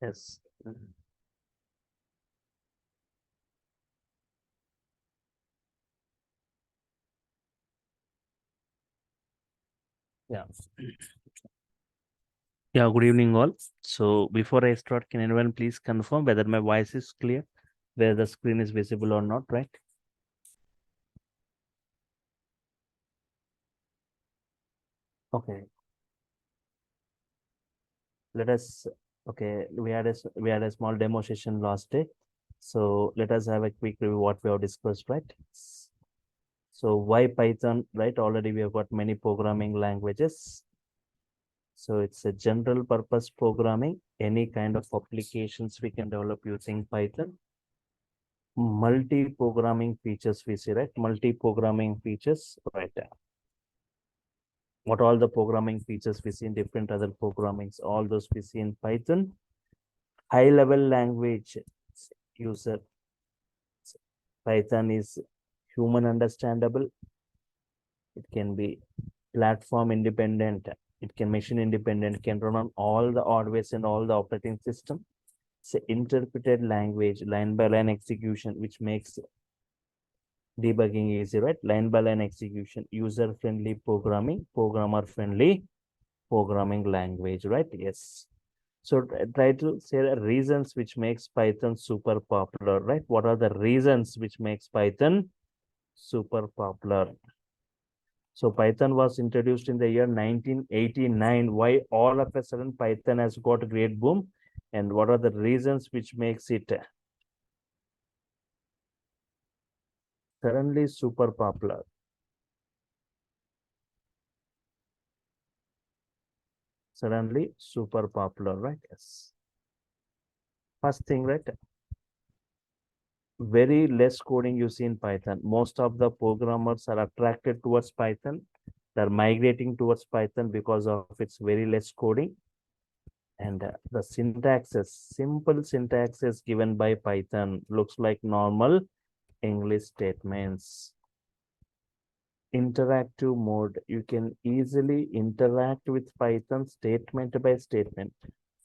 Yes. Mhm. Yeah. Yeah, good evening all. So before I start, can anyone please confirm whether my voice is clear, whether the screen is visible or not, right? Okay. Let us, okay, we had a small demo session last day. So let us have a quick review what we have discussed, right? So why Python, right? Already we have got many programming languages. So it's a general purpose programming, any kind of applications we can develop using Python. Multi-programming features we see, right? Multi-programming features, right? What all the programming features we see in different other programmings, all those we see in Python. High-level language user. Python is human understandable. It can be platform independent. It can machine independent, can run on all the hardware and all the operating system. It's interpreted language, line by line execution, which makes debugging easy, right? Line by line execution, user friendly programming, programmer friendly programming language, right? Yes. So try to say the reasons which makes Python super popular, right? What are the reasons which makes Python super popular? So Python was introduced in the year 1989. Why all of a sudden Python has got a great boom? And what are the reasons which makes it suddenly super popular? Suddenly super popular, right? Yes. First thing, right? Very less coding you see in Python. Most of the programmers are attracted towards Python. They're migrating towards Python because of its very less coding. And the syntaxes, simple syntaxes given by Python looks like normal English statements. Interactive mode, you can easily interact with Python statement by statement.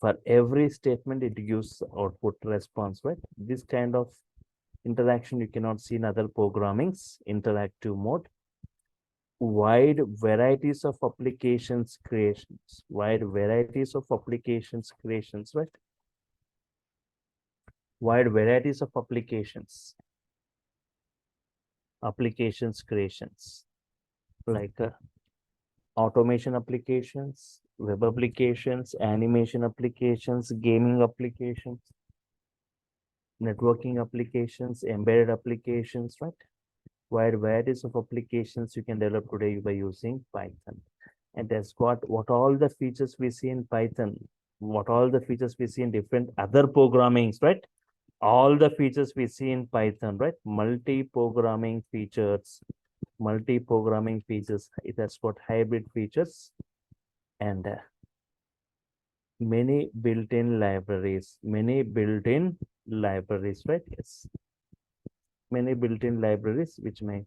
For every statement, it gives output response, right? This kind of interaction you cannot see in other programmings. Interactive mode, wide varieties of applications creations, wide varieties of applications creations, right? Wide varieties of applications creations, like automation applications, web applications, animation applications, gaming applications, networking applications, embedded applications, right? Wide varieties of applications you can develop today by using Python. And that's what all the features we see in Python, what all the features we see in different other programmings, right? All the features we see in Python, right? Multi-programming features. It has got hybrid features and many built-in libraries, right? Yes, many built-in libraries, which may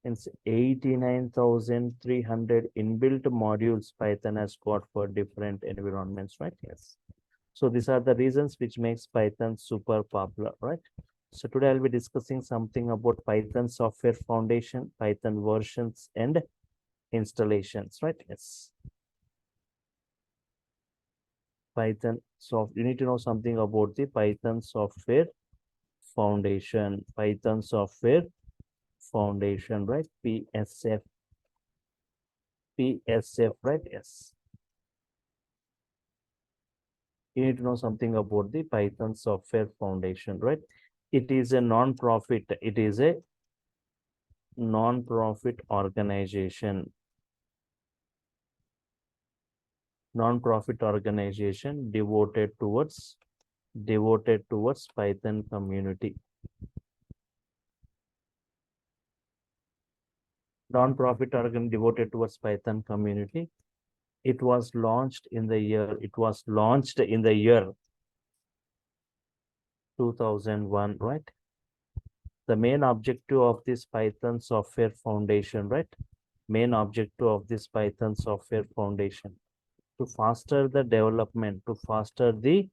hence 89,300 inbuilt modules Python has got for different environments, right? Yes. So these are the reasons which makes Python super popular, right? So today I'll be discussing something about Python software foundation, Python versions and installations, right? Yes. You need to know something about the Python software foundation, Python software foundation, right? PSF, right? Yes. You need to know something about the Python software foundation, right? It is a non-profit, it is a non-profit organization, devoted towards Python community. Non-profit organ devoted towards Python community. It was launched in the year 2001, right? The main objective of this Python software foundation, right? Main objective of this Python software foundation to faster the development, to faster the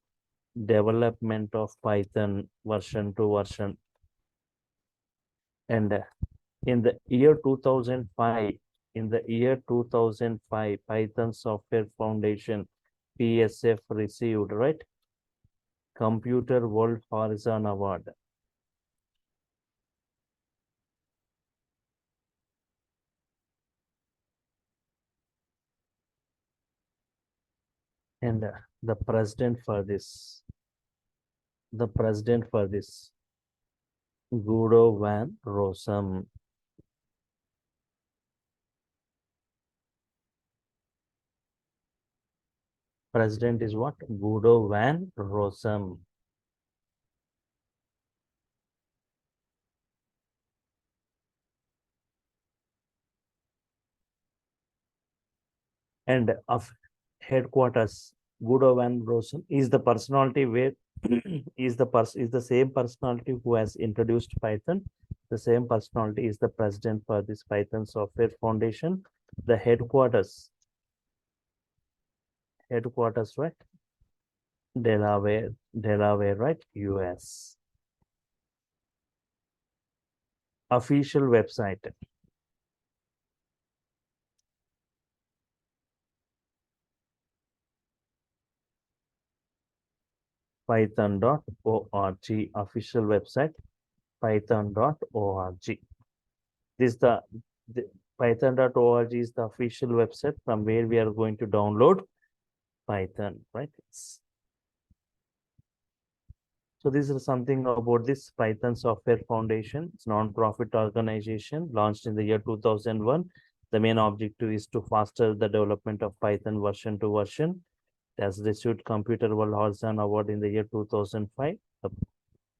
development of Python version to version. And in the year 2005, Python Software Foundation, PSF, received, right, Computer World Horizon Award. And the president for this, Guido van Rossum. President is what? Guido van Rossum. And of headquarters, Guido van Rossum is the personality where is the same personality who has introduced Python. The same personality is the president for this Python Software Foundation. The headquarters, right? Delaware, right? US. Official website. Python.org. Official website, python.org. This the python.org is the official website from where we are going to download Python, right? So this is something about this Python Software Foundation. It's a non-profit organization launched in the year 2001. The main objective is to foster the development of Python version to version. It has received Computer World Horizon Award in the year 2005. The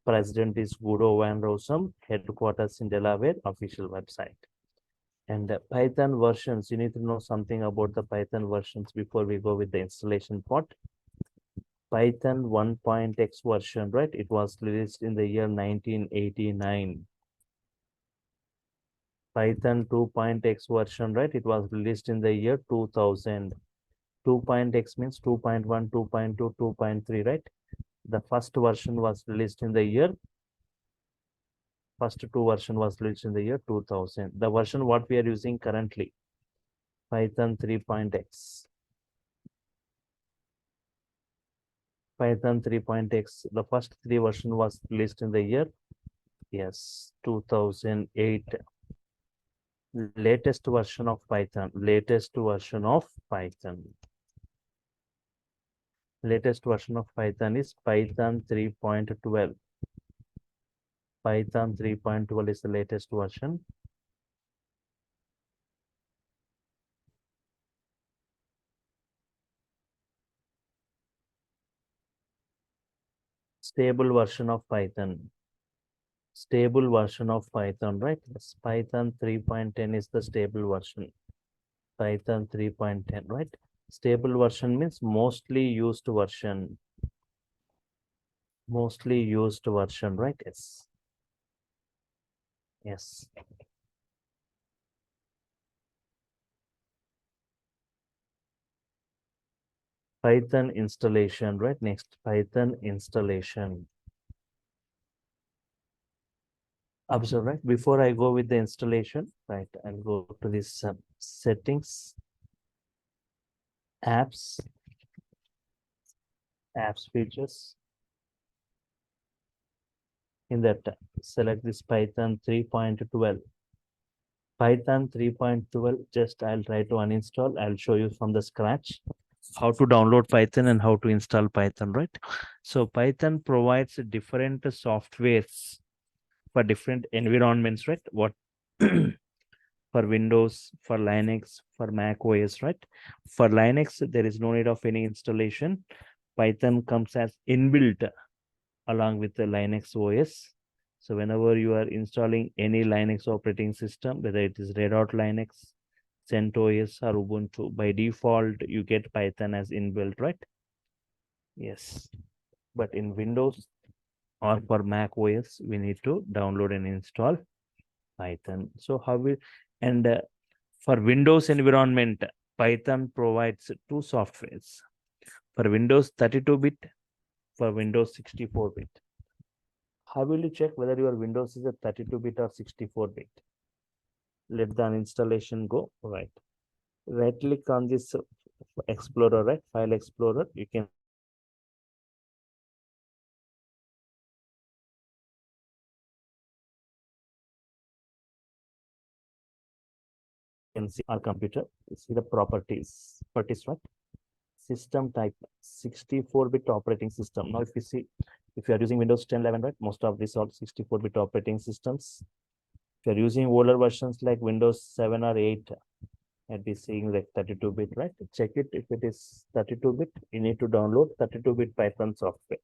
president is Guido van Rossum, headquarters in Delaware, official website. And Python versions, you need to know something about the Python versions before we go with the installation part. Python 1.x version, right? It was released in the year 1989. Python 2.x version, right? It was released in the year 2000. 2.x means 2.1, 2.2, 2.3, right? The first version was released in the year, first two version was released in the year 2000. The version what we are using currently, Python 3.x. Python 3.x, the first three version was released in the year, yes, 2008. Latest version of Python, latest version of Python is Python 3.12. Python 3.12 is the latest version. Stable version of Python. Stable version of Python, right? Yes. Python 3.10 is the stable version. Python 3.10, right? Stable version means mostly used version. Mostly used version, right? Yes. Yes. Python installation, right? Next, Python installation. Observe, right? Before I go with the installation, right? I'll go to this settings, apps features. In that, select this Python 3.12. Python 3.12, just I'll try to uninstall. I'll show you from the scratch how to download Python and how to install Python, right? So Python provides different softwares for different environments, right? What for Windows, for Linux, for Mac OS, right? For Linux, there is no need of any installation. Python comes as inbuilt along with the Linux OS. So whenever you are installing any Linux operating system, whether it is Red Hat Linux, CentOS or Ubuntu, by default, you get Python as inbuilt, right? Yes. But in Windows or for Mac OS, we need to download and install Python. So how we, and for Windows environment, Python provides two softwares. For Windows 32-bit, for Windows 64-bit. How will you check whether your Windows is a 32-bit or 64-bit? Let the uninstallation go. Right. Right click on this Explorer, right? File Explorer. You can see our computer. See the properties. Right? System type 64-bit operating system. Now, if you see, if you are using Windows 10, 11, right? Most of these are 64-bit operating systems. If you're using older versions like Windows 7 or 8, I'd be seeing like 32-bit, right? Check it. If it is 32-bit, you need to download 32-bit Python software.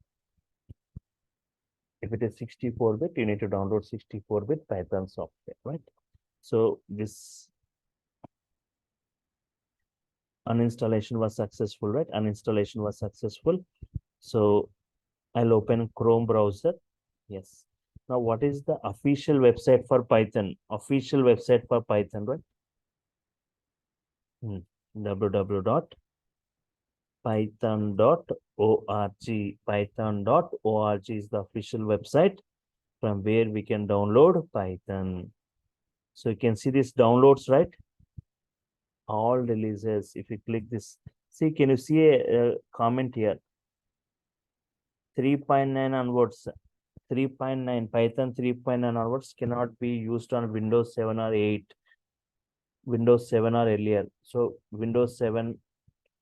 If it is 64-bit, you need to download 64-bit Python software, right? So this uninstallation was successful, right? Uninstallation was successful. So I'll open Chrome browser. Yes. Now, what is the official website for Python? Official website for Python, right? www.python.org. Python.org is the official website from where we can download Python. So you can see this downloads, right? All releases. If you click this, see, can you see a comment here? 3.9 onwards. 3.9 Python 3.9 onwards cannot be used on Windows 7 or 8. Windows 7 or earlier. So Windows 7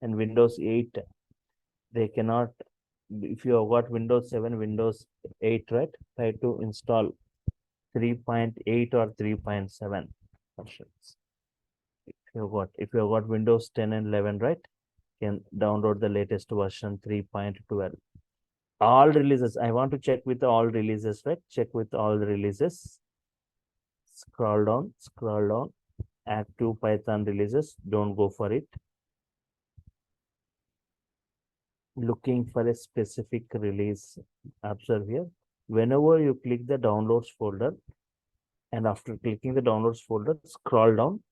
and Windows 8, they cannot. If you have got Windows 7, Windows 8, right? Try to install 3.8 or 3.7 versions. If you have got Windows 10 and 11, right? Can download the latest version 3.12. All releases. I want to check with all releases, right? Check with all the releases. Scroll down, active Python releases. Don't go for it. Looking for a specific release. Observe here. Whenever you click the downloads folder, and after clicking the downloads folder, scroll down,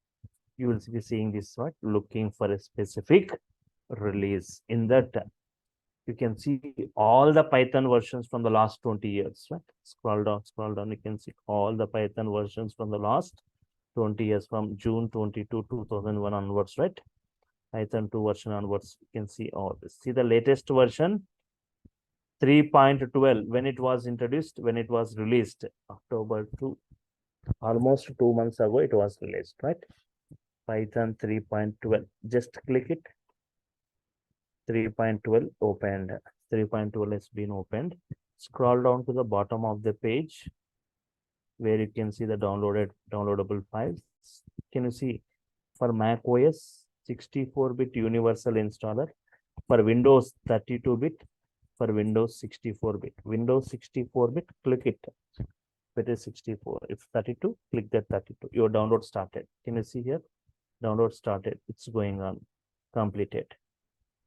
you will be seeing this, right? Looking for a specific release. In that, you can see all the Python versions from the last 20 years, right? Scroll down, you can see all the Python versions from the last 20 years, from June 22, 2001 onwards, right? Python 2 version onwards, you can see all this. See the latest version, 3.12, when it was introduced, when it was released, October 2, almost 2 months ago, it was released, right? Python 3.12, just click it. 3.12 opened. 3.12 has been opened. Scroll down to the bottom of the page where you can see the downloadable files. Can you see for Mac OS 64-bit universal installer, for Windows 32-bit, for Windows 64-bit. Windows 64-bit, click it. If it is 64, if 32, click that 32. Your download started. Can you see here? Download started. It's going on. Completed.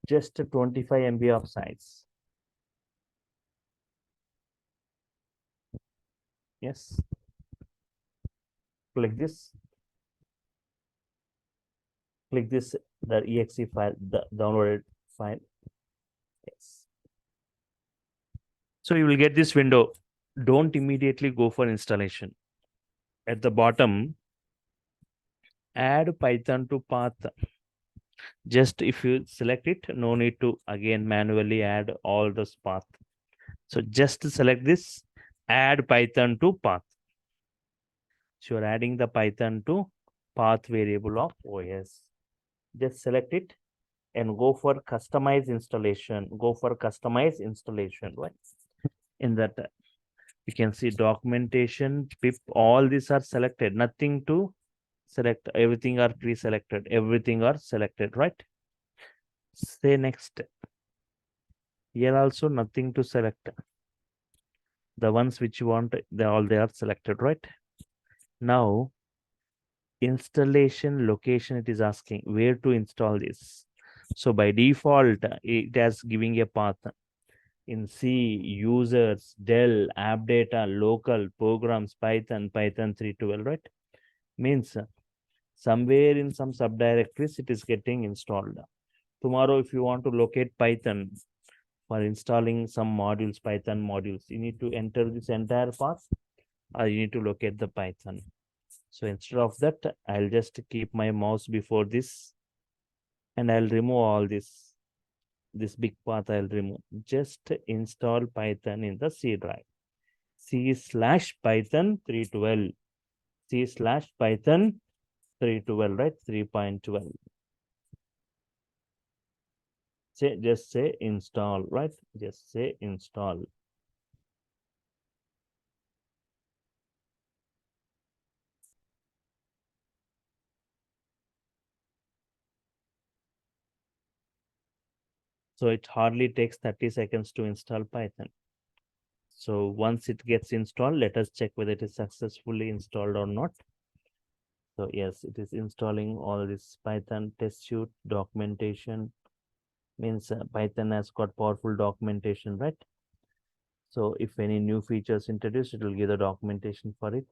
Just 25 MB of size. Yes. Click this. Click this, the exe file, the downloaded file. Yes. So you will get this window. Don't immediately go for installation. At the bottom, add Python to path. Just if you select it, no need to again manually add all those path. So just select this, add Python to path. So you're adding the Python to path variable of OS. Just select it and go for customize installation. Go for customize installation, right? In that, you can see documentation, pip, all these are selected. Nothing to select. Everything are pre-selected. Everything are selected, right? Say next. Here also nothing to select. The ones which you want, they are selected, right? Now, installation location, it is asking where to install this. So by default, it has giving a path in C, users, Dell, app data, local, programs, Python, Python 3.12, right? Means somewhere in some subdirectories, it is getting installed. Tomorrow, if you want to locate Python, for installing some modules, Python modules, you need to enter this entire path or you need to locate the Python. So instead of that, I'll just keep my mouse before this and I'll remove all this big path I'll remove. Just install Python in the C drive. C/Python 312. C/Python 312, right? 3.12. Just say install, right? Just say install. So it hardly takes 30 seconds to install Python. So once it gets installed, let us check whether it is successfully installed or not. So yes, it is installing all this Python test suite documentation. Means Python has got powerful documentation, right? So if any new features introduced, it will give the documentation for it.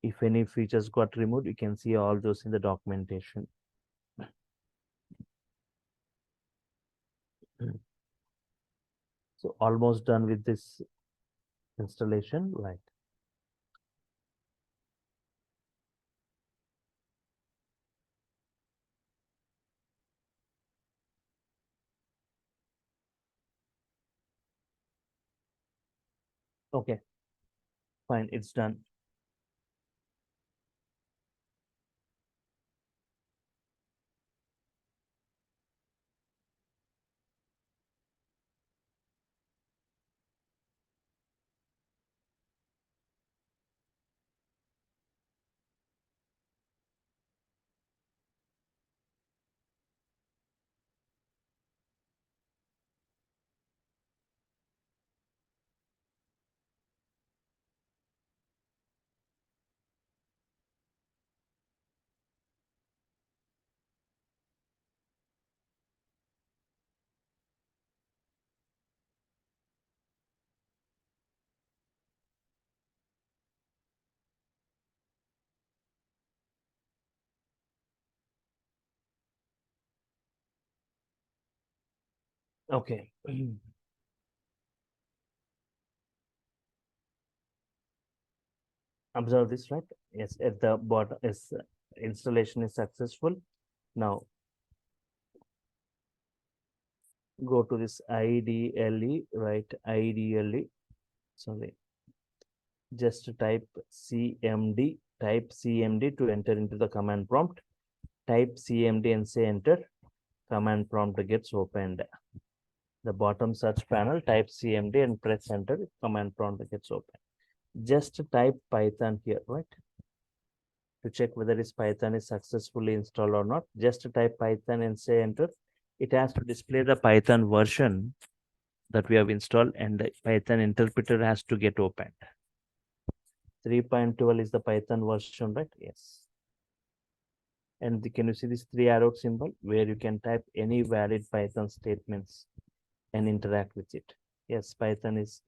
If any features got removed, you can see all those in the documentation. So almost done with this installation, right? Okay, fine, it's done. Okay. Observe this, right? Yes, at the bottom is installation is successful. Now go to this IDLE, right? IDLE. Sorry, just type CMD. Type CMD to enter into the command prompt. Type CMD and say enter. Command prompt gets opened. The bottom search panel, type CMD and press enter. Command prompt gets opened. Just type Python here, right? To check whether this Python is successfully installed or not. Just type Python and say enter. It has to display the Python version that we have installed and the Python interpreter has to get opened. 3.12 is the Python version, right? Yes. And can you see this 3 arrow symbol where you can type any valid Python statements and interact with it? Yes, Python is.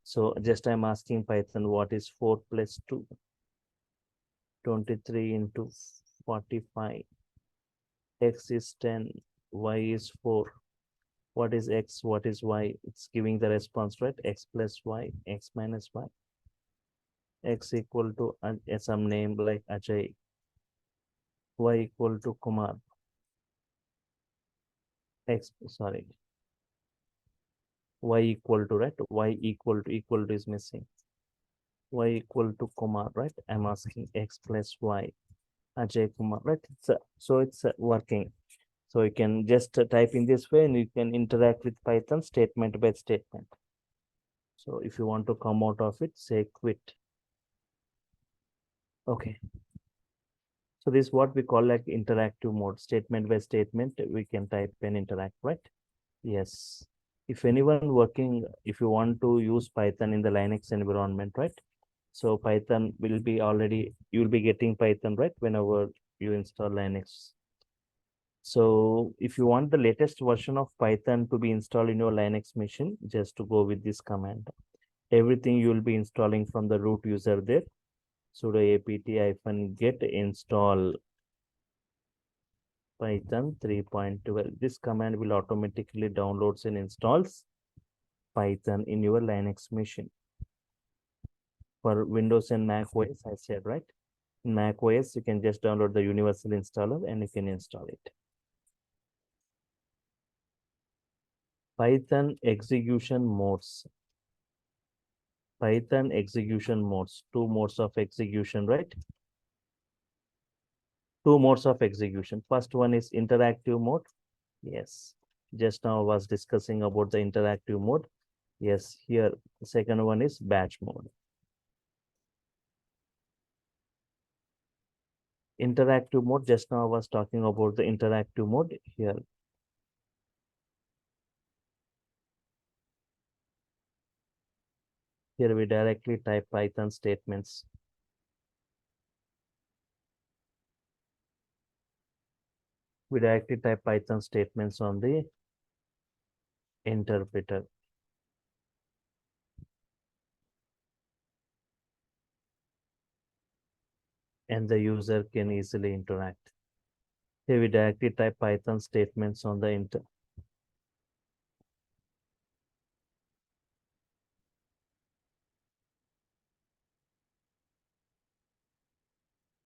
So just I'm asking Python, what is 4 plus 2? 23 into 45. X is 10, Y is 4. What is X? What is Y? It's giving the response, right? X plus Y, X minus Y. X equal to some name like Ajay. Y equal to Kumar. X, sorry. Y equal to, right? Y equal to is missing. Y equal to Kumar, right? I'm asking X plus Y. Ajay Kumar, right? So it's working. So you can just type in this way and you can interact with Python statement by statement. So if you want to come out of it, say quit. Okay. So this is what we call like interactive mode, statement by statement. We can type and interact, right? Yes. If anyone working, if you want to use Python in the Linux environment, right? So Python will be already, you will be getting Python, right? Whenever you install Linux. So if you want the latest version of Python to be installed in your Linux machine, just to go with this command. Everything you will be installing from the root user there. Sudo apt-get install Python 3.12. This command will automatically downloads and installs Python in your Linux machine. For Windows and Mac OS, I said, right? In Mac OS, you can just download the universal installer and you can install it. Python execution modes. Python execution modes. Two modes of execution, right? Two modes of execution. First one is interactive mode. Yes. Just now I was discussing about the interactive mode. Yes, here the second one is batch mode. Interactive mode, just now I was talking about the interactive mode here. Here we directly type Python statements. We directly type Python statements on the interpreter. And the user can easily interact. Here we directly type Python statements on the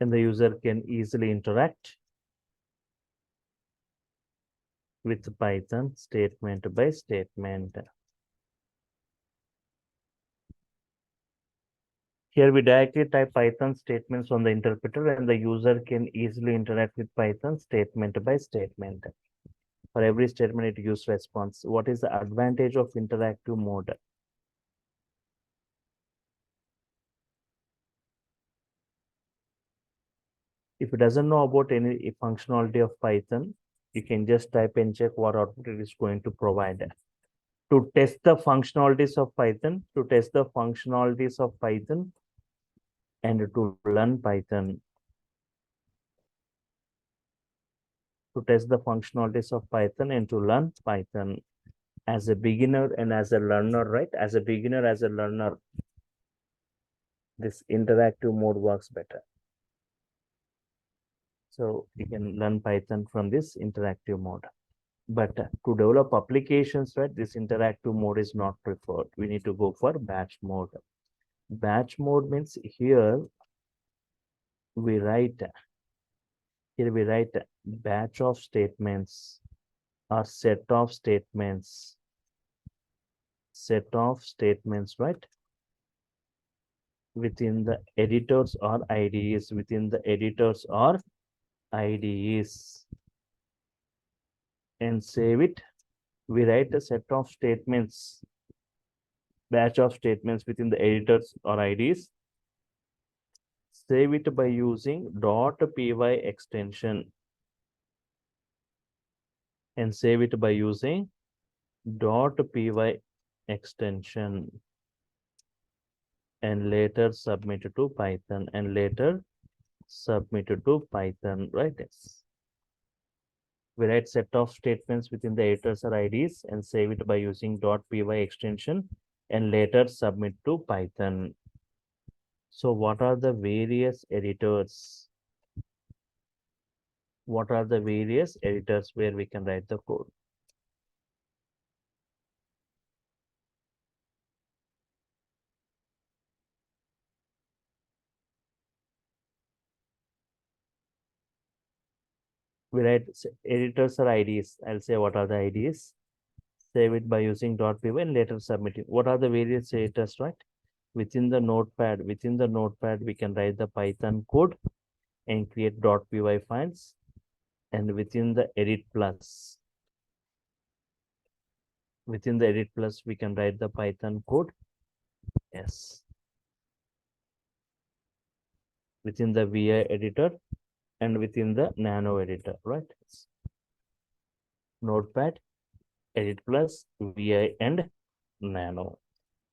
and the user can easily interact with Python statement by statement. Here we directly type Python statements on the interpreter and the user can easily interact with Python statement by statement. For every statement, it gives response. What is the advantage of interactive mode? If it doesn't know about any functionality of Python, you can just type and check what output it is going to provide. To test the functionalities of Python, and to learn Python, to test the functionalities of Python and to learn Python as a beginner and as a learner, right? As a beginner, as a learner, this interactive mode works better. So you can learn Python from this interactive mode. But to develop applications, right, this interactive mode is not preferred. We need to go for batch mode. Batch mode means here we write batch of statements or set of statements, right? Within the editors or IDEs, and save it. We write a set of statements, batch of statements within the editors or IDs. Save it by using .py extension and save it by using .py extension and later submit it to Python right? Yes. We write set of statements within the editors or IDs and save it by using .py extension and later submit to Python. So what are the various editors? What are the various editors where we can write the code? We write editors or IDs. I'll say what are the IDs. Save it by using .py and later submit it. What are the various editors, right? Within the notepad, we can write the Python code and create .py files. And within the edit plus, we can write the Python code. Yes. Within the VI editor and within the nano editor, right? Notepad, edit plus, VI and nano.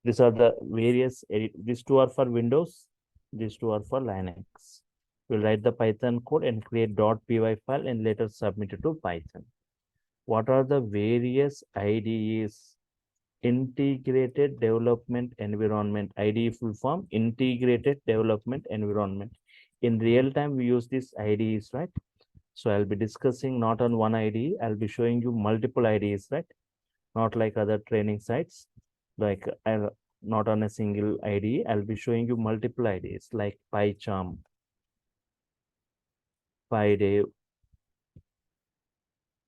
These are the various edit. These two are for Windows. These two are for Linux. We'll write the Python code and create .py file and later submit it to Python. What are the various IDEs? Integrated Development Environment. IDE full form, Integrated Development Environment. In real time, we use these IDEs, right? So I'll be discussing not on one IDE, I'll be showing you multiple IDEs, right? Not like other training sites, like not on a single IDE, I'll be showing you multiple IDEs like PyCharm, PyDev,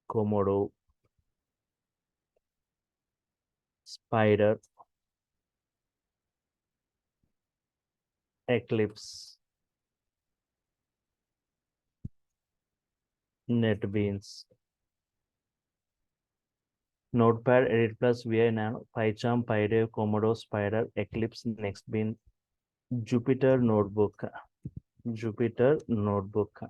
Komodo, Spider, Eclipse, NetBeans, Notepad, Edit Plus, VI Nano, PyCharm, PyDev, Komodo, Spider, Eclipse, NextBean, Jupyter Notebook,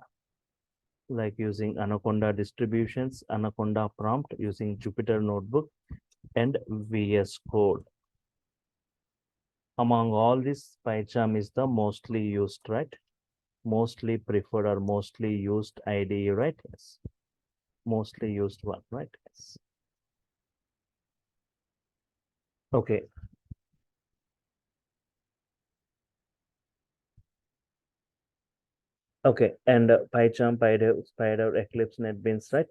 like using Anaconda distributions, Anaconda prompt using Jupyter Notebook, and VS Code. Among all this, PyCharm is the mostly used, right? Mostly preferred or mostly used IDE, right? Yes. Mostly used one, right? Yes. Okay. Okay, and PyCharm, PyDev, Spider, Eclipse, NetBeans, right?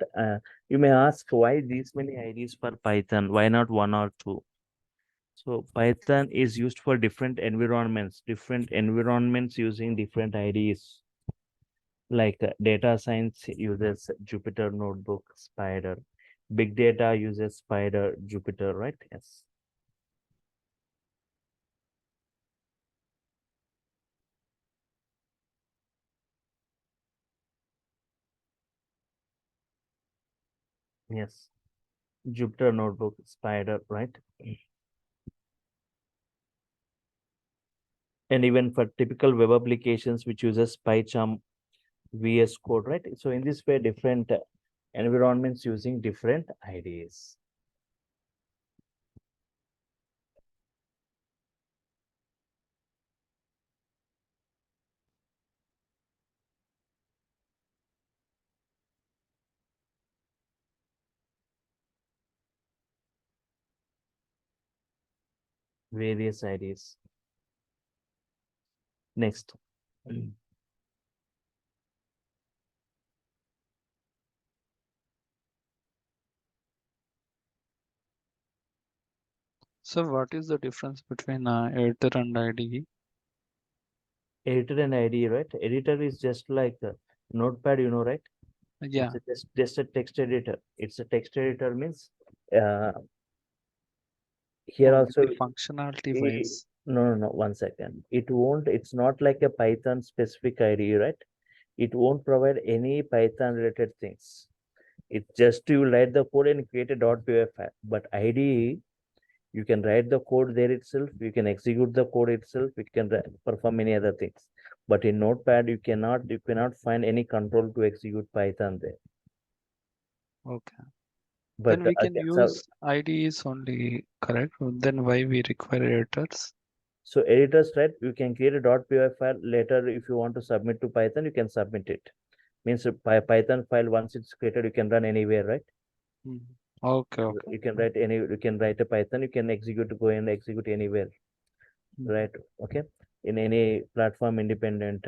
You may ask why these many IDs for Python? Why not one or two? So Python is used for different environments using different IDs. Like data science uses Jupyter Notebook, Spider. Big data uses Spider, Jupyter, right? Yes. Yes. Jupyter Notebook, Spider, right? And even for typical web applications which uses PyCharm, VS Code, right? So in this way, different environments using different IDEs. Various IDEs. Next. So what is the difference between editor and IDE? Editor and IDE, right? Editor is just like Notepad, right? Yeah, Just a text editor. It's a text editor means uh, here only also the functionality eh, wise. no, 1 second. It's not like a Python specific IDE, right? It won't provide any Python related things. It's just you write the code and create a .py file. But IDE, you can write the code there itself. You can execute the code itself. You can perform many other things. But in Notepad, you cannot find any control to execute Python there. Okay. But Then we can okay, so use IDEs only, correct? Then why we require editors? so editors, right? You can create a .py file later. If you want to submit to Python, you can submit it. Means a Python file once it's created, you can run anywhere, right? Mhm. Okay, okay. You can write you can write a Python. You can go and execute anywhere, Mhm. right? Okay, in any platform independent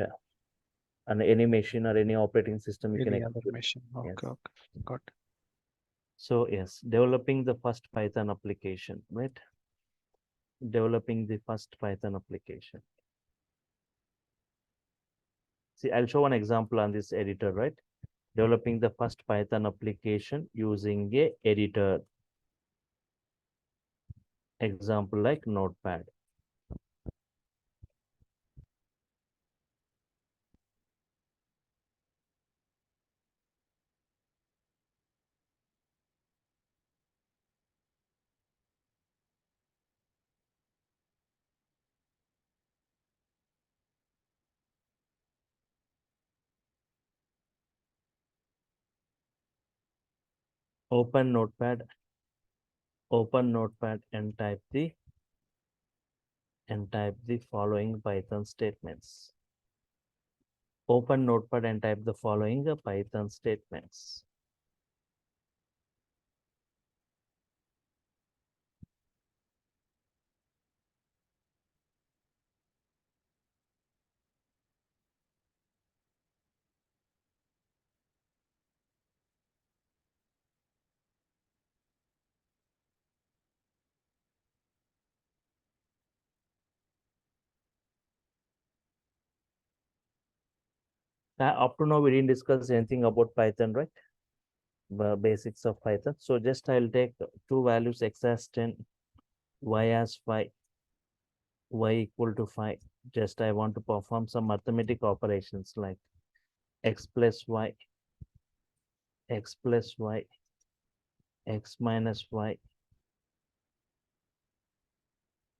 on any machine or any operating system, you can Any other execute. machine. Yes. Okay, okay. Got it. So yes, developing the first Python application, right? Developing the first Python application. See, I'll show one example on this editor, right? Developing the first Python application using a editor. Example like Notepad. Open Notepad, and type the following Python statements. Open Notepad and type the following Python statements. Up to now, we didn't discuss anything about Python, right? The basics of Python. So just I'll take two values, x as 10, y as 5, y equal to 5. Just I want to perform some arithmetic operations like x plus y, x plus y, x minus y,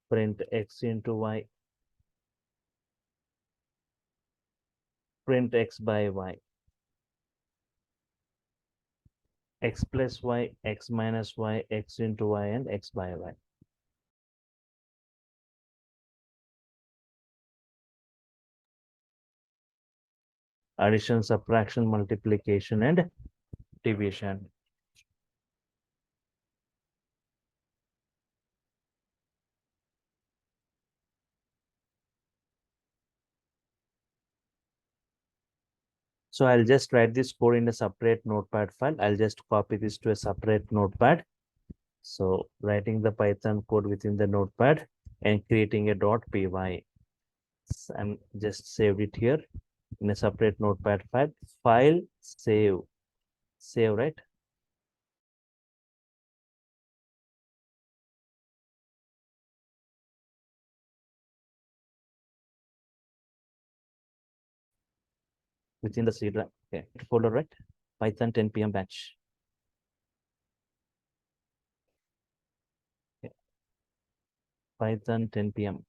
print x into y, print x by y, x plus y, x minus y, x into y, and x by y. Addition, subtraction, multiplication, and division. So I'll just write this code in a separate notepad file. I'll just copy this to a separate notepad. So writing the Python code within the notepad and creating a .py. I'm just saved it here in a separate notepad file. File, save, right? Within the C drive. Okay, folder, right? Python 10 p.m. batch. Okay. Python 10 p.m.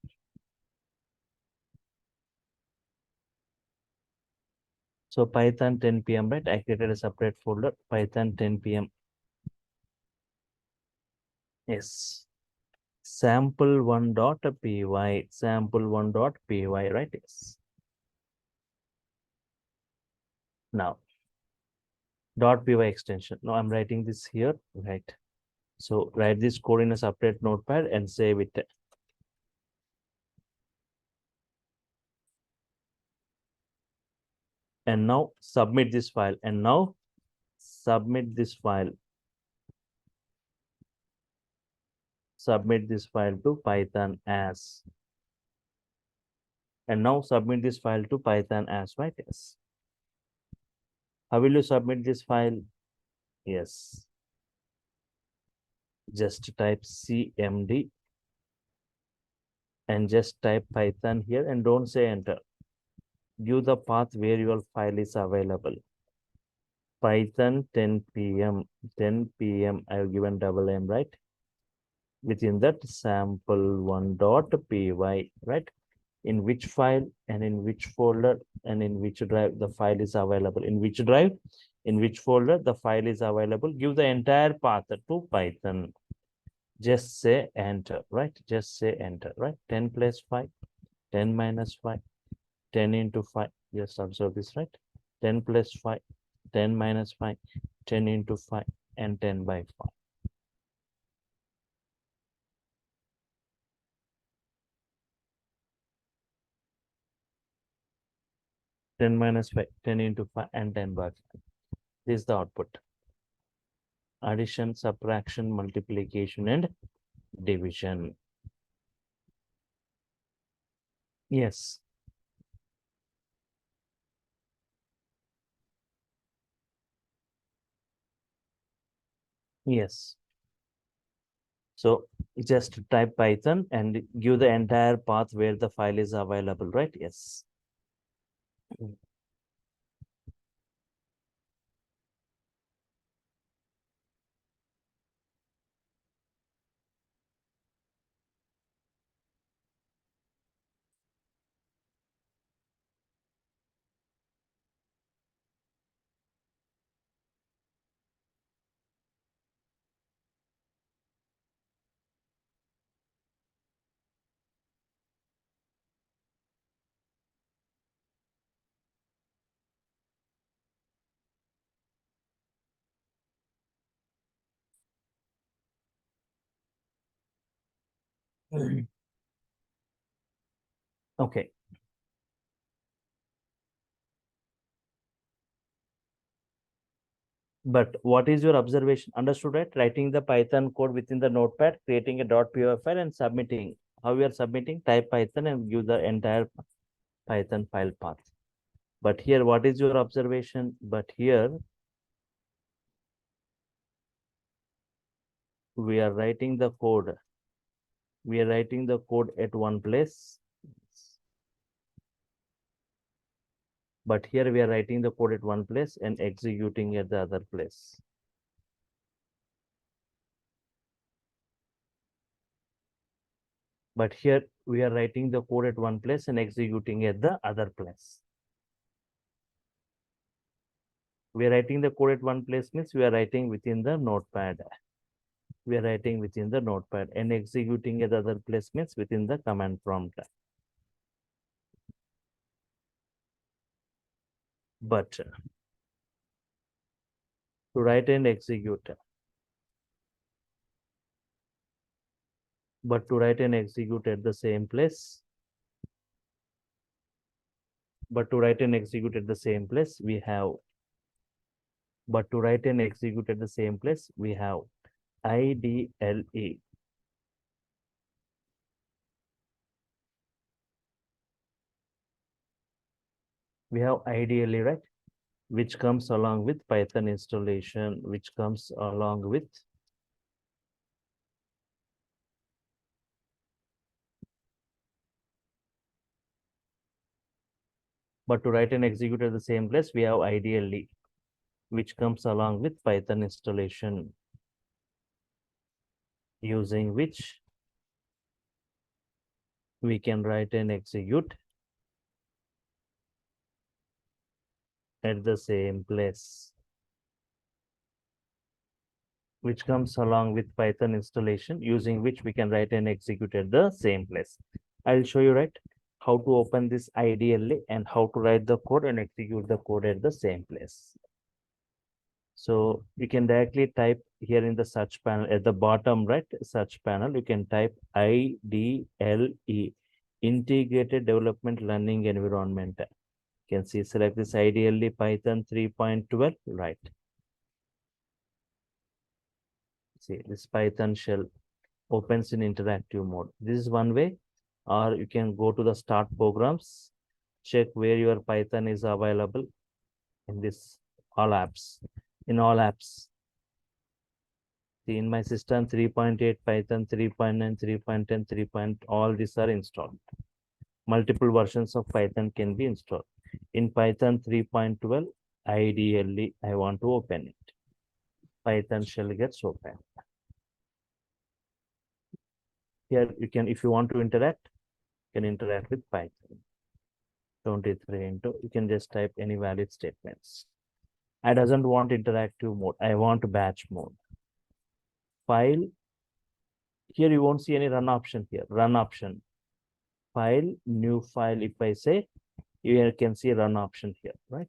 So Python 10 p.m. right? I created a separate folder, Python 10 p.m. Yes. Sample1.py, sample1.py, right? Yes. Now, .py extension. Now I'm writing this here, right? So write this code in a separate notepad and save it. And now submit this file. And now submit this file. Submit this file to Python as. And now submit this file to Python as, right? Yes. How will you submit this file? Yes. Just type cmd and just type Python here and don't say enter. Give the path where your file is available. Python 10 p.m. 10 p.m. I've given double M, right? Within that sample1.py, right? In which file and in which folder and in which drive the file is available. In which drive, in which folder the file is available. Give the entire path to Python. Just say enter, right? Just say enter, right? 10 plus 5, 10 minus 5, 10 into 5. Just observe this, right? 10 plus 5, 10 minus 5, 10 into 5, and 10 by 5. 10 minus 5, 10 into 5, and 10 by 5. This is the output. Addition, subtraction, multiplication, and division. Yes. Yes. So just type Python and give the entire path where the file is available, right? Yes. Okay. But what is your observation? Understood, right? Writing the Python code within the notepad, creating a .py file and submitting. How we are submitting? Type Python and give the entire Python file path. But here, what is your observation? But here, we are writing the code. We are writing the code at one place. But here we are writing the code at one place and executing at the other place. But here we are writing the code at one place and executing at the other place. We are writing the code at one place means we are writing within the notepad. We are writing within the notepad and executing at the other place means within the command prompt. But to write and execute, at the same place, we have, but to write and execute at the same place, we have IDLE. We have IDLE, right? Which comes along with Python installation, which comes along with but to write and execute at the same place, we have IDLE, which comes along with Python installation, using which we can write and execute at the same place, which comes along with Python installation, using which we can write and execute at the same place. I'll show you, right, how to open this IDLE and how to write the code and execute the code at the same place. So you can directly type here in the search panel at the bottom, right, search panel, you can type IDLE, Integrated Development Learning Environment. You can see, select this IDLE Python 3.12, right. See, this Python shell opens in interactive mode. This is one way, or you can go to the start programs, check where your Python is available in this all apps. In all apps, see, in my system 3.8, Python 3.9, 3.10, 3. All these are installed. Multiple versions of Python can be installed. In Python 3.12, ideally I want to open it. Python shell gets open. Here you can, if you want to interact, you can interact with Python. 23 into, you can just type any valid statements. I doesn't want interactive mode. I want batch mode. File. Here you won't see any run option here. Run option. File, new file. If I say, you can see run option here, right?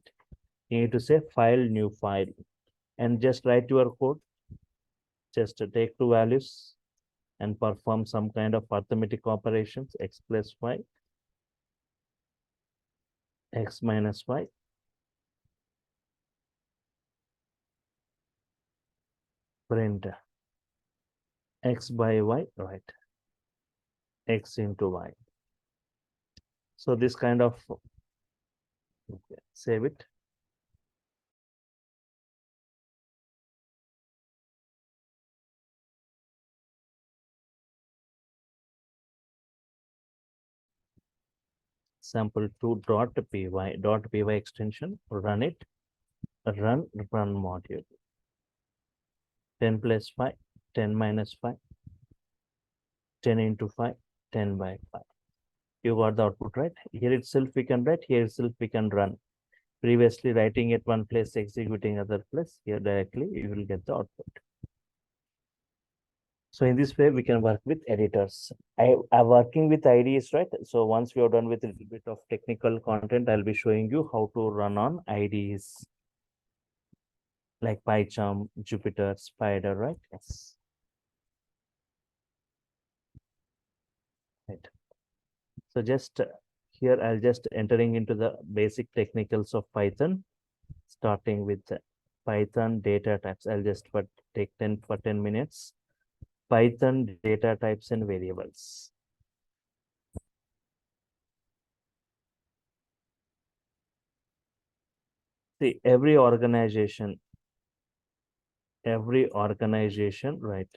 You need to say file, new file, and just write your code. Just take two values and perform some kind of arithmetic operations. X plus y, x minus y, print x by y, right, x into y. So this kind of, okay, save it. sample2.py extension, run it, run module. 10 plus 5, 10 minus 5, 10 into 5, 10 by 5. You got the output, right? Here itself we can write, here itself we can run. Previously writing at one place, executing other place, here directly you will get the output. So in this way we can work with editors. I am working with IDEs, right? So once we are done with a little bit of technical content, I'll be showing you how to run on IDEs like PyCharm, Jupyter, Spider, right? Yes. Right. So just here I'll just entering into the basic technicals of Python, starting with Python data types. I'll just take 10 minutes. Python data types and variables. See, every organization, right,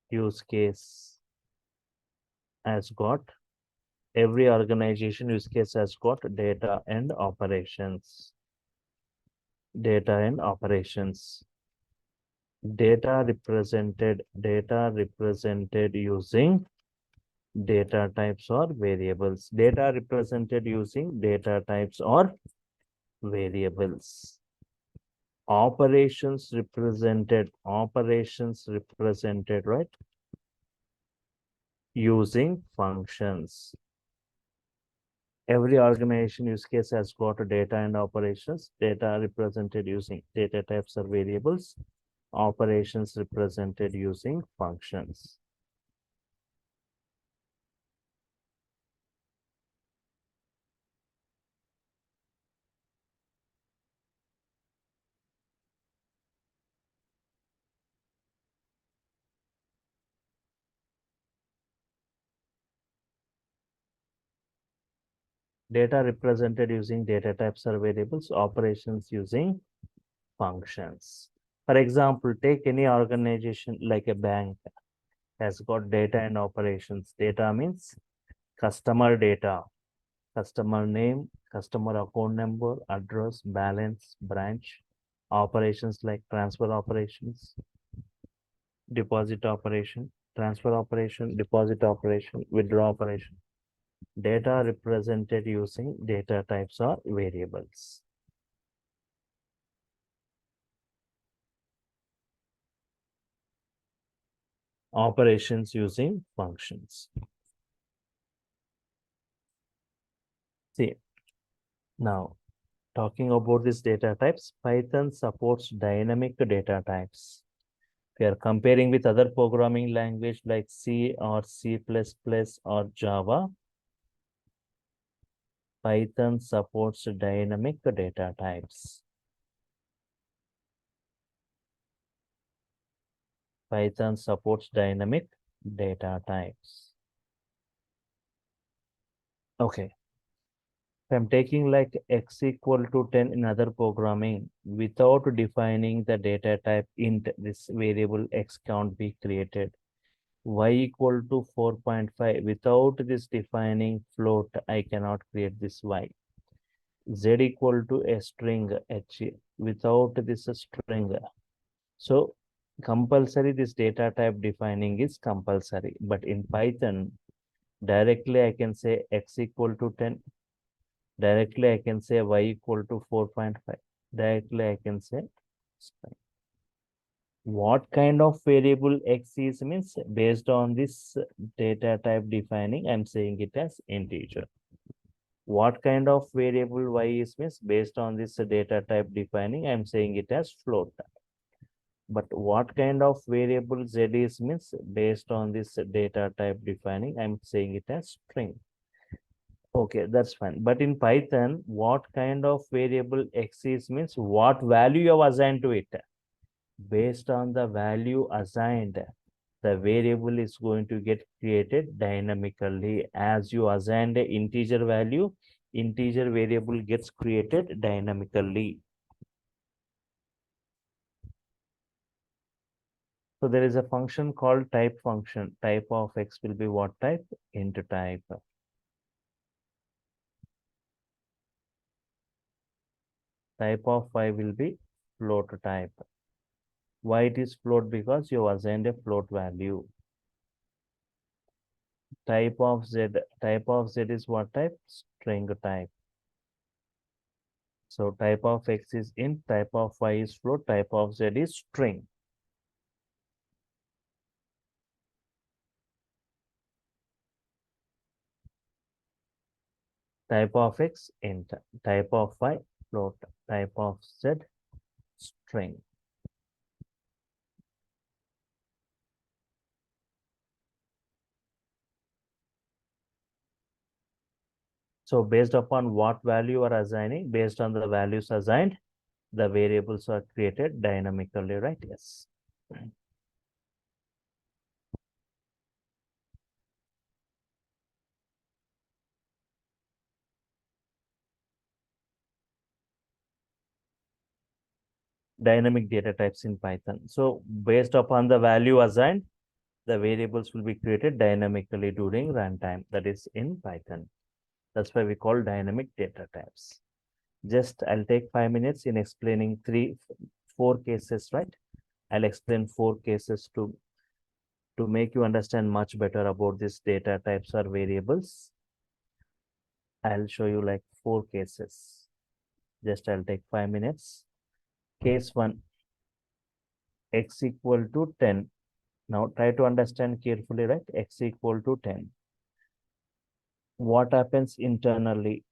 use case has got, every organization use case has got data and operations. Data and operations. Data represented using data types or variables. Data represented using data types or variables. Operations represented, right, using functions. Every organization use case has got data and operations. Data represented using data types or variables. Operations represented using functions. Data represented using data types or variables. Operations using functions. For example, take any organization like a bank has got data and operations. Data means customer data, customer name, customer account number, address, balance, branch. Operations like transfer operations, deposit operation, transfer operation, deposit operation, withdraw operation. Data represented using data types or variables. Operations using functions. See, now talking about these data types, Python supports dynamic data types. We are comparing with other programming language like C or C++ or Java. Python supports dynamic data types. Python supports dynamic data types. Okay. If I'm taking like x equal to 10 in other programming, without defining the data type int, this variable x can't be created. Y equal to 4.5, without this defining float, I cannot create this y. Z equal to a string h, without this string. So compulsory this data type defining is compulsory, but in Python, directly I can say x equal to 10. Directly I can say y equal to 4.5. Directly I can say what kind of variable x is means based on this data type defining, I'm saying it as integer. What kind of variable y is means based on this data type defining, I'm saying it as float. But what kind of variable z is means based on this data type defining, I'm saying it as string. Okay, that's fine. But in Python, what kind of variable x is means what value you have assigned to it. Based on the value assigned, the variable is going to get created dynamically. As you assign the integer value, integer variable gets created dynamically. So there is a function called type function. Type of x will be what type? Int type. Type of y will be float type. Why it is float? Because you assigned a float value. Type of z is what type? String type. So type of x is int, type of y is float, type of z is string. Type of x int, type of y float, type of z string. So based upon what value you are assigning, based on the values assigned, the variables are created dynamically, right? Yes. dynamic data types in Python. So based upon the value assigned, the variables will be created dynamically during runtime, that is in Python. That's why we call dynamic data types. Just I'll take 5 minutes in explaining four cases, right? I'll explain 4 cases to make you understand much better about this data types or variables. I'll show you like 4 cases. Just I'll take 5 minutes. Case 1, x equal to 10. Now try to understand carefully, right? X equal to 10. What happens internally?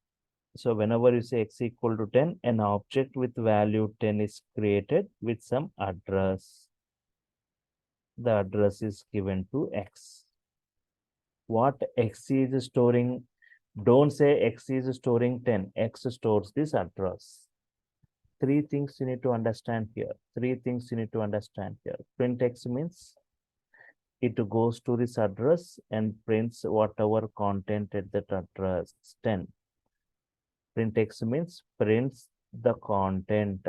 So whenever you say x equal to 10, an object with value 10 is created with some address. The address is given to x. What x is storing? Don't say x is storing 10. X stores this address. 3 things you need to understand here. 3 things you need to understand here. Print x means it goes to this address and prints whatever content at that address. 10. Print x means prints the content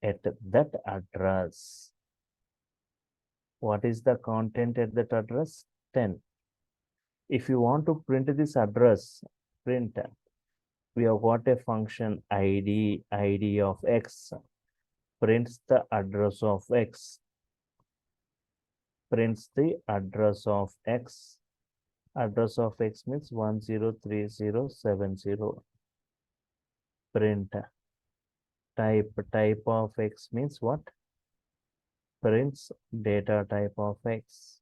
at that address. What is the content at that address? 10. If you want to print this address, print, we have got a function id of x, prints the address of x, prints the address of x. Address of x means 103070. Print type of x means what? Prints data type of x.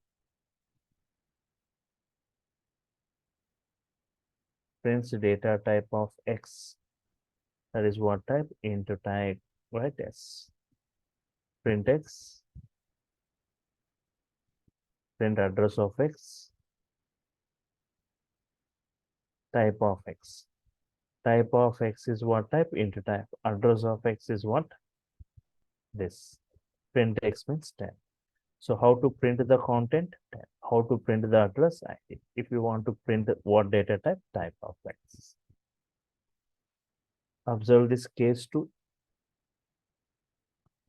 Prints data type of x. That is what type? Int type, right? Yes. Print x. Print address of x. Type of x. Type of x is what type? Int type. Address of x is what? This. Print x means 10. So how to print the content? 10. How to print the address? ID. If you want to print what data type? Type of x. Observe this case 2.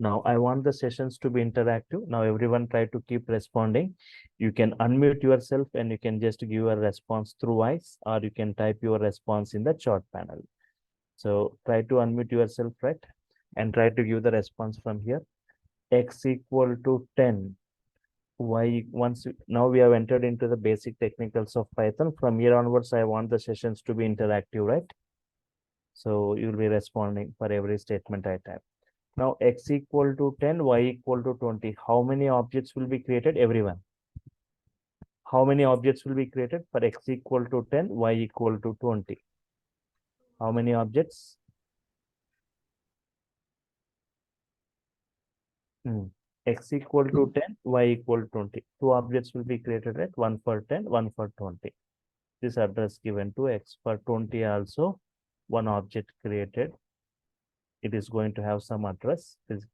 Now I want the sessions to be interactive. Now everyone try to keep responding. You can unmute yourself and you can just give a response through voice, or you can type your response in the chat panel. So try to unmute yourself, right? And try to give the response from here. X equal to 10. Now we have entered into the basic technicals of Python. From here onwards, I want the sessions to be interactive, right? So you'll be responding for every statement I type. Now x equal to 10, y equal to 20. How many objects will be created? Everyone. How many objects will be created for x equal to 10, y equal to 20? How many objects? X equal to 10, y equal to 20. 2 objects will be created, right? One for 10, one for 20. This address given to x. For 20 also, one object created. It is going to have some address. It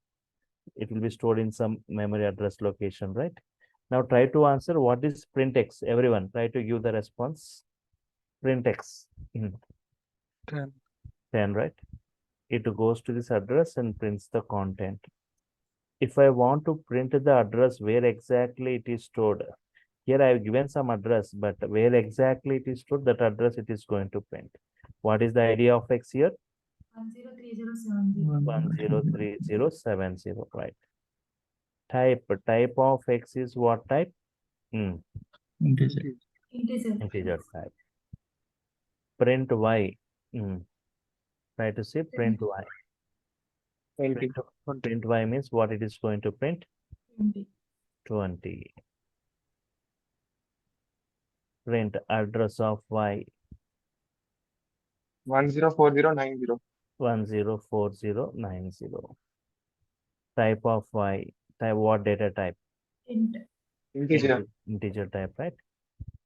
will be stored in some memory address location, right? Now try to answer what is print x. Everyone try to give the response. Print x. 10. 10, right? It goes to this address and prints the content. If I want to print the address where exactly it is stored, here I have given some address, but where exactly it is stored, that address it is going to print. What is the idea of x here? 103070, right? Type of x is what type? Integer. Integer type. Print y. Try to say print y. 20. Print y means what it is going to print? 20. Print address of y. 104090. 104090. Type of y. Type what data type? Integer. Integer type, right?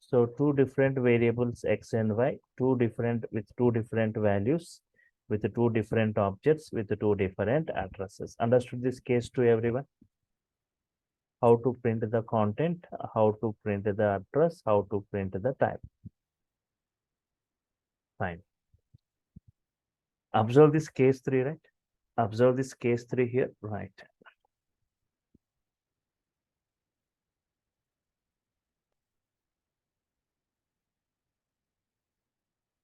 So 2 different variables x and y, with two different values, with 2 different objects, with 2 different addresses. Understood this case to everyone? How to print the content, how to print the address, how to print the type. Fine. Observe this case 3, right? Observe this case 3 here, right?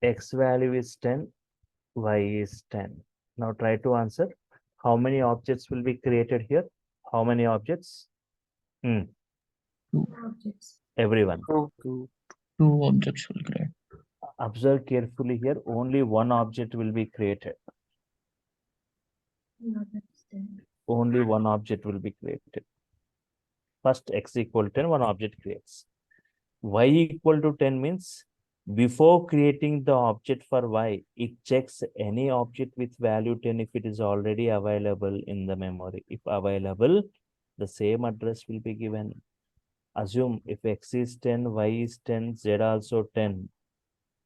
X value is 10, Y is 10. Now try to answer. How many objects will be created here? How many objects? Two. Objects. Everyone. Two. Two objects will create. Observe carefully here. Only one object will be created. Not understand. Only one object will be created. First x equal 10, one object creates. Y equal to 10 means before creating the object for y, it checks any object with value 10 if it is already available in the memory. If available, the same address will be given. Assume if x is 10, y is 10, z also 10.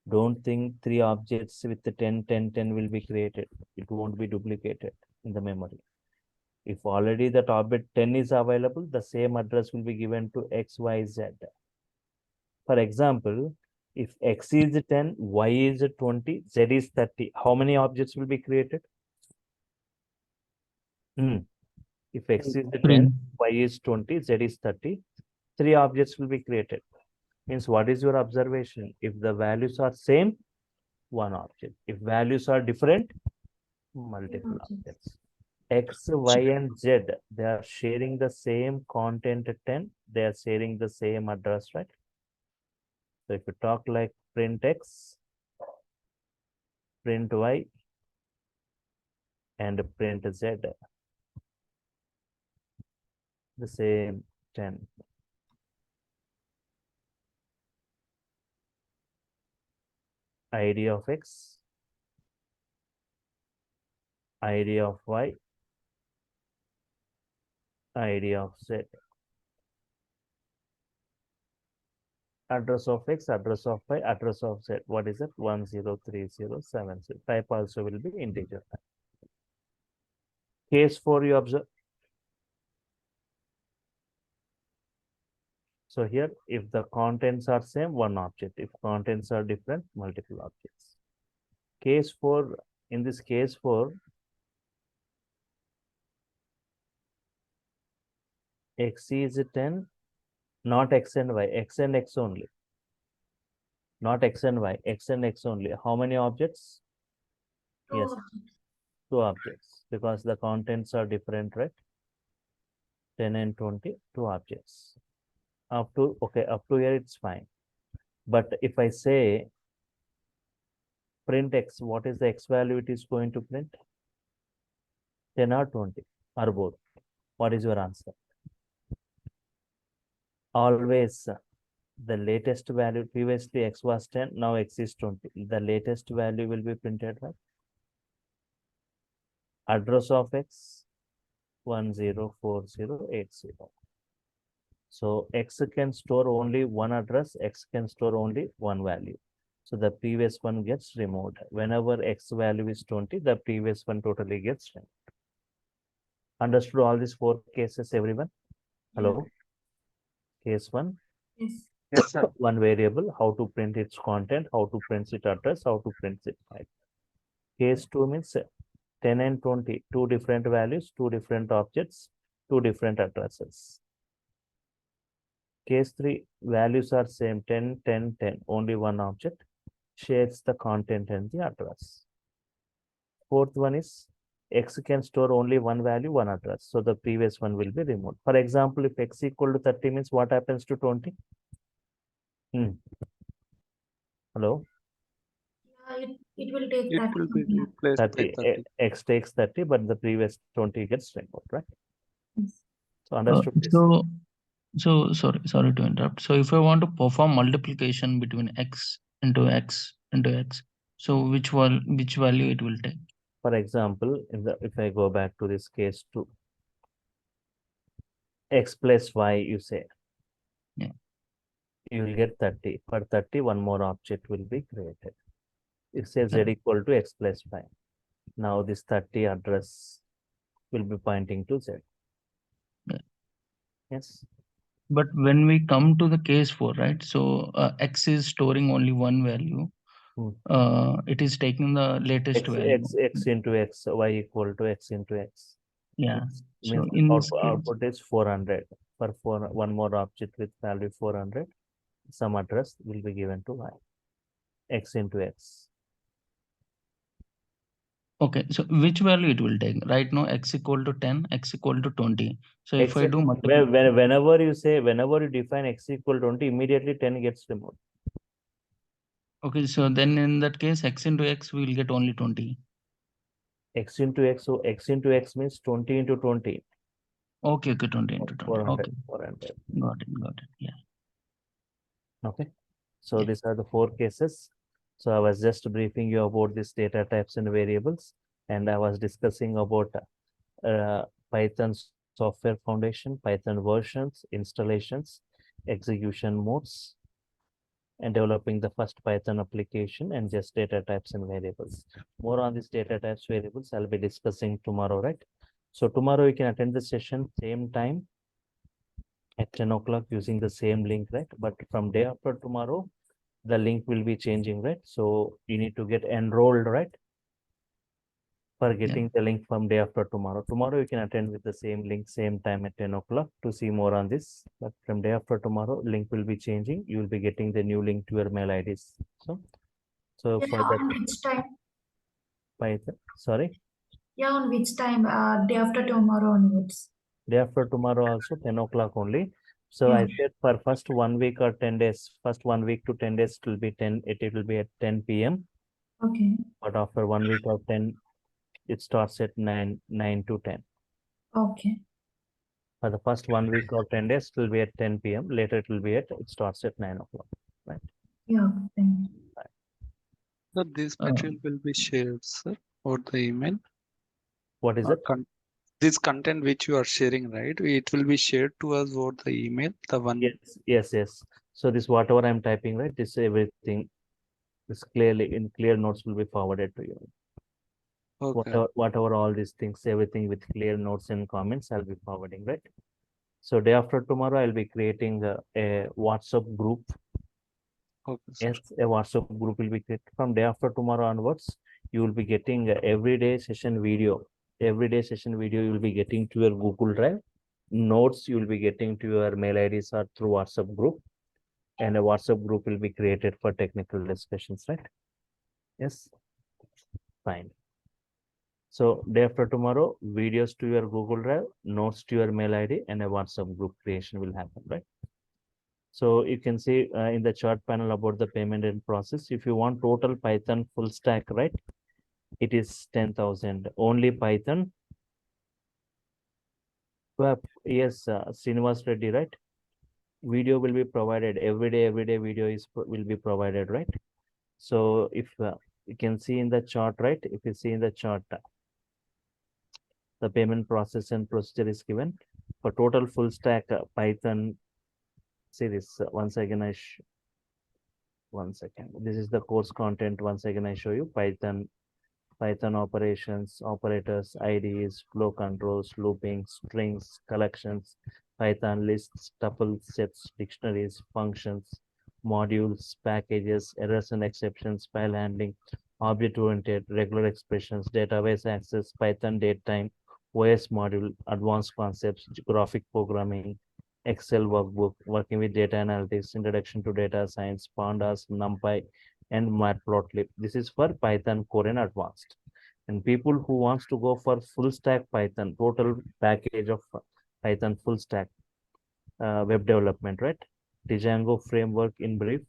Don't think 3 objects with the 10, 10, 10 will be created. It won't be duplicated in the memory. If already that object 10 is available, the same address will be given to x, y, z. For example, if x is 10, y is 20, z is 30, how many objects will be created? If x is 10, Three. y is 20, z is 30, 3 objects will be created. Means what is your observation? If the values are same, one object. If values are different, multiple objects. X, Y, and Z, they are sharing the same content 10. They are sharing the same address, right? So if you talk like print X, print Y, and print Z, the same 10. ID of X, ID of Y, ID of Z. Address of X, address of Y, address of Z. What is it? 103070. Type also will be integer. Case 4 you observe. So here, if the contents are same, one object. If contents are different, multiple objects. Case 4, in this case 4, X is 10, not X and Y, X and X only. Not X and Y, X and X only. How many objects? Yes, 2 objects, because the contents are different, right? 10 and 20, 2 objects. Up to, okay, up to here it's fine. But if I say print X, what is the X value it is going to print? 10 or 20 or both? What is your answer? Always the latest value. Previously X was 10, now X is 20. The latest value will be printed, right? Address of X 104080. So X can store only one address, X can store only one value. So the previous one gets removed. Whenever X value is 20, the previous one totally gets removed. Understood all these 4 cases, everyone? Hello? Case 1. Yes. Yes, sir. One variable, how to print its content, how to print its address, how to print its type. Case 2 means 10 and 20, 2 different values, 2 different objects, 2 different addresses. Case 3, values are same, 10, 10, 10, only one object, shares the content and the address. Fourth one is X can store only one value, one address. So the previous one will be removed. For example, if X equal to 30 means what happens to 20? Hello? It will take It 30. will be replaced 30, by 30. X takes 30, but the previous 20 gets removed, right? Yes. So understood this. So sorry to interrupt. So if I want to perform multiplication between X into X into X, so which value it will take? For example, if I go back to this case 2, X plus Y, you say. Yeah. You will get 30. For 30, one more object will be created. It says Z Yeah. equal to X plus 5. Now this 30 address will be pointing to Z. Yeah. Yes. But when we come to the case 4, right? So X is storing only one value. it is taking the latest value. X into X, Y equal to X into X. Yeah. So Means in this case, output is 400. For one more object with value 400, some address will be given to Y. X into X. okay, so which value it will take? Right now, x equal to 10, x equal to 20. So if I do multiple, whenever you define X equal to 20, immediately 10 gets removed. okay, so then in that case, x into x, we will get only 20. X into X, so X into X means 20 into 20. Okay, 20 into 20. 400, Okay, 400. got it. Yeah. Okay. So Yeah. these are the 4 cases. So I was just briefing you about these data types and variables, and I was discussing about Python software foundation, Python versions, installations, execution modes, and developing the first Python application, and just data types and variables. More on these data types variables I'll be discussing tomorrow, right? So tomorrow you can attend the session same time at 10 o'clock using the same link, right? But from day after tomorrow, the link will be changing, right? So you need to get enrolled, right? For getting the link from day after tomorrow. Tomorrow you can attend with the same link, same time at 10 o'clock to see more on this. But from day after tomorrow, link will be changing. You will be getting the new link to your mail IDs. So Yeah, for that, on which time? Python, sorry, Yeah, on which time? Day after tomorrow onwards. day after tomorrow also 10 o'clock only. So I Yeah. said for first 1 week or 10 days, first 1 week to 10 days, it will be 10, it will be at 10 p.m. Okay. But after 1 week or 10, it starts at 9 to 10. Okay. For the first 1 week or 10 days, it will be at 10 p.m. Later, it starts at 9 o'clock. Right. Yeah. Thank you. So this material will be shared, sir, over the email. What is it? This content which you are sharing, right? It will be shared to us over the email. The one. Yes. So this whatever I'm typing, right? This everything is clearly in clear notes will be forwarded to you. Okay. Whatever all these things, everything with clear notes and comments, I'll be forwarding, right? So day after tomorrow, I'll be creating a WhatsApp group. Okay, sir. Yes, a WhatsApp group will be created from day after tomorrow onwards. You will be getting everyday session video. Everyday session video you will be getting to your Google Drive. Notes you will be getting to your mail IDs or through WhatsApp group. And a WhatsApp group will be created for technical discussions, right? Yes. Fine. So day after tomorrow, videos to your Google Drive, notes to your mail ID, and a WhatsApp group creation will happen, right? So you can see in the chart panel about the payment and process. If you want total Python full stack, right? It is 10,000. Only Python. Yes, Srinivas Reddy, right? Video will be provided every day video will be provided, right? So if you can see in the chart, right? If you see in the chart, the payment process and procedure is given for total full stack Python. See this once again. One second. This is the course content. Once again, I show you Python operations, operators, IDs, flow controls, looping, strings, collections, Python lists, tuples, sets, dictionaries, functions, modules, packages, errors and exceptions, file handling, object-oriented, regular expressions, database access, Python datetime, OS module, advanced concepts, graphic programming, Excel workbook, working with data analytics, introduction to data science, pandas, NumPy, and matplotlib. This is for Python core and advanced. And people who wants to go for full stack Python, total package of Python full stack web development, right? Django framework in brief,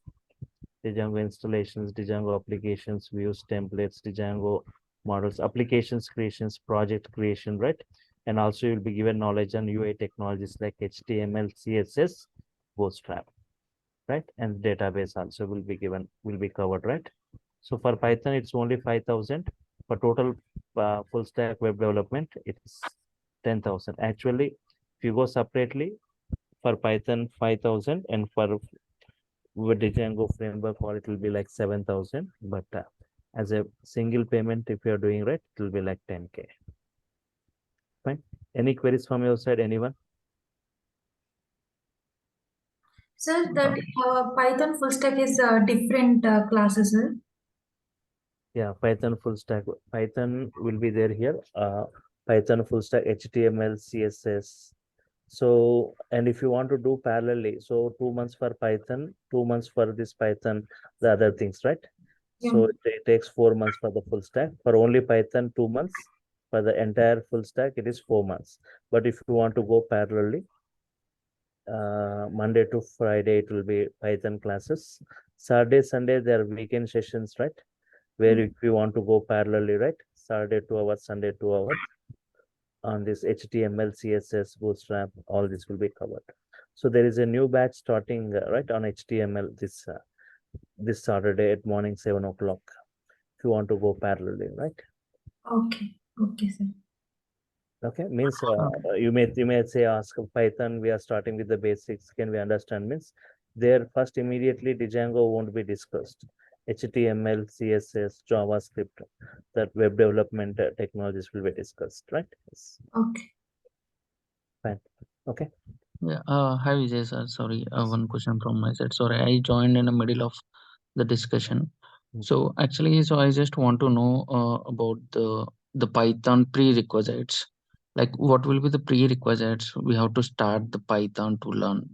Django installations, Django applications, views, templates, Django models, applications creations, project creation, right? And also you'll be given knowledge on UI technologies like HTML, CSS, Bootstrap, right? And database also will be covered, right? So for Python, it's only 5,000. For total full stack web development, it's 10,000. Actually, if you go separately, for Python 5,000, and for with Django framework, or it will be like 7,000. But as a single payment, if you are doing right, it will be like 10K. Fine. Any queries from your side, anyone? Sir, that Python full stack is different classes, sir. Yeah, Python full stack. Python will be there here. Python full stack, HTML, CSS. So, and if you want to do parallelly, so 2 months for Python, 2 months for this Python, the other things, right? Yeah. So it takes 4 months for the full stack. For only Python, 2 months. For the entire full stack, it is 4 months. But if you want to go parallelly, Monday to Friday, it will be Python classes. Saturday, Sunday, there are weekend sessions, right? Where if you want to go parallelly, right? Saturday 2 hours, Sunday 2 hours on this HTML, CSS, Bootstrap, all this will be covered. So there is a new batch starting right on HTML this Saturday at morning 7 o'clock. If you want to go parallelly, right? Okay. Okay, sir. Okay, means Okay. you may say ask Python. We are starting with the basics. Can we understand? Means there first immediately Django won't be discussed. HTML, CSS, JavaScript, that web development technologies will be discussed, right? Yes. Okay. Fine. Okay. Yeah. Hi Vijay sir. Sorry, one question from my side. Sorry, I joined in the middle of the discussion. So actually, so I just want to know about the Python prerequisites. Like, what will be the prerequisites we have to start the Python to learn?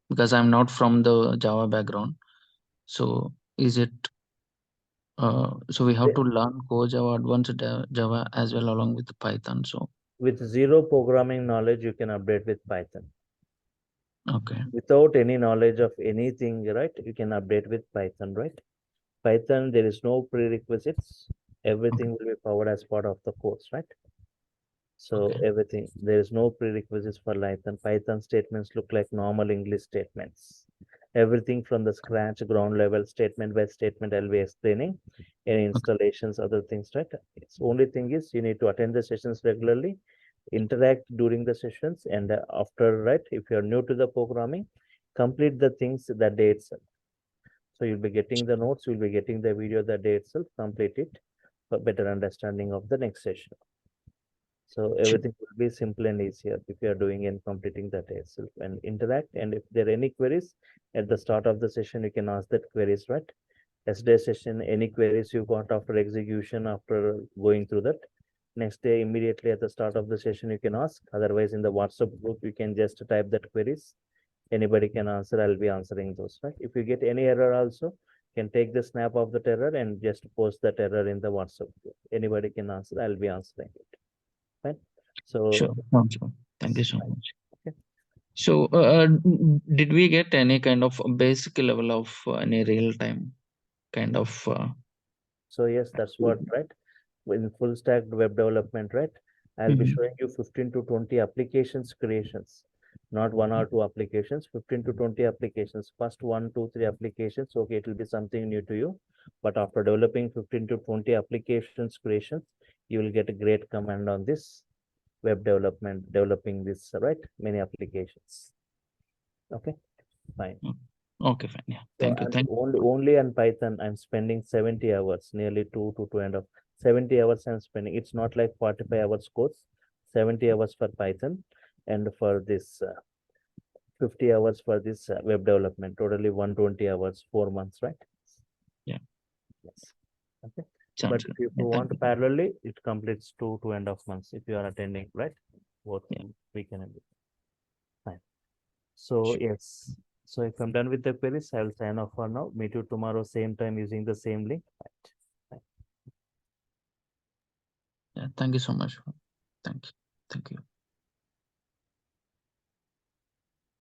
Because I'm not from the Java background. So is it so we have to learn Core Java, Advanced Java as well along with the Python. So With zero programming knowledge, you can update with Python. okay, Without any knowledge of anything, right? You can update with Python, right? Python, there is no prerequisites. Everything will be powered as part of the course, right? So okay, everything, there is no prerequisites for Python. Python statements look like normal English statements. Everything from the scratch, ground level, statement by statement, I'll be explaining. Any installations, other things, right? It's only thing is you need to attend the sessions regularly, interact during the sessions, and after, right? If you're new to the programming, complete the things that day itself. So you'll be getting the notes, you'll be getting the video that day itself, complete it for better understanding of the next session. So sure. everything will be simple and easier if you are doing and completing that itself and interact. And if there are any queries at the start of the session, you can ask that queries, right? Yesterday session, any queries you got after execution, after going through that. Next day, immediately at the start of the session, you can ask. Otherwise, in the WhatsApp group, you can just type that queries. Anybody can answer. I'll be answering those, right? If you get any error also, you can take the snap of that error and just post that error in the WhatsApp group. Anybody can answer. I'll be answering it. Right? So Sure. Sounds good. Thank you so fine. much. Okay. So, did we get any kind of basic level of any real time kind of? So yes, that's what, right? In full stack web development, right? I'll be Mhm. showing you 15 to 20 applications creations, not one or two applications, 15 to 20 applications. First 1, 2, 3 applications, okay, it will be something new to you. But after developing 15 to 20 applications creations, you will get a great command on this web development, developing this, right? Many applications. Okay, fine. Okay, fine. Yeah. So Thank you. I'm Thank only on Python, I'm spending 70 hours, nearly 2 to 2.5, 70 hours I'm spending. It's not like 45 hours course, 70 hours for Python, and for this 50 hours for this web development, totally 120 hours, 4 months, right? Yeah. Yes. Okay. But Sounds good. if Yeah, you thank want you. parallelly, it completes 2.5 months if you are attending, right? Both Yeah. weekend and fine. So Sure. yes. So if I'm done with the queries, I'll sign off for now. Meet you tomorrow, same time using the same link. Right. Yeah. Thank you so much. Thank you. Thank you.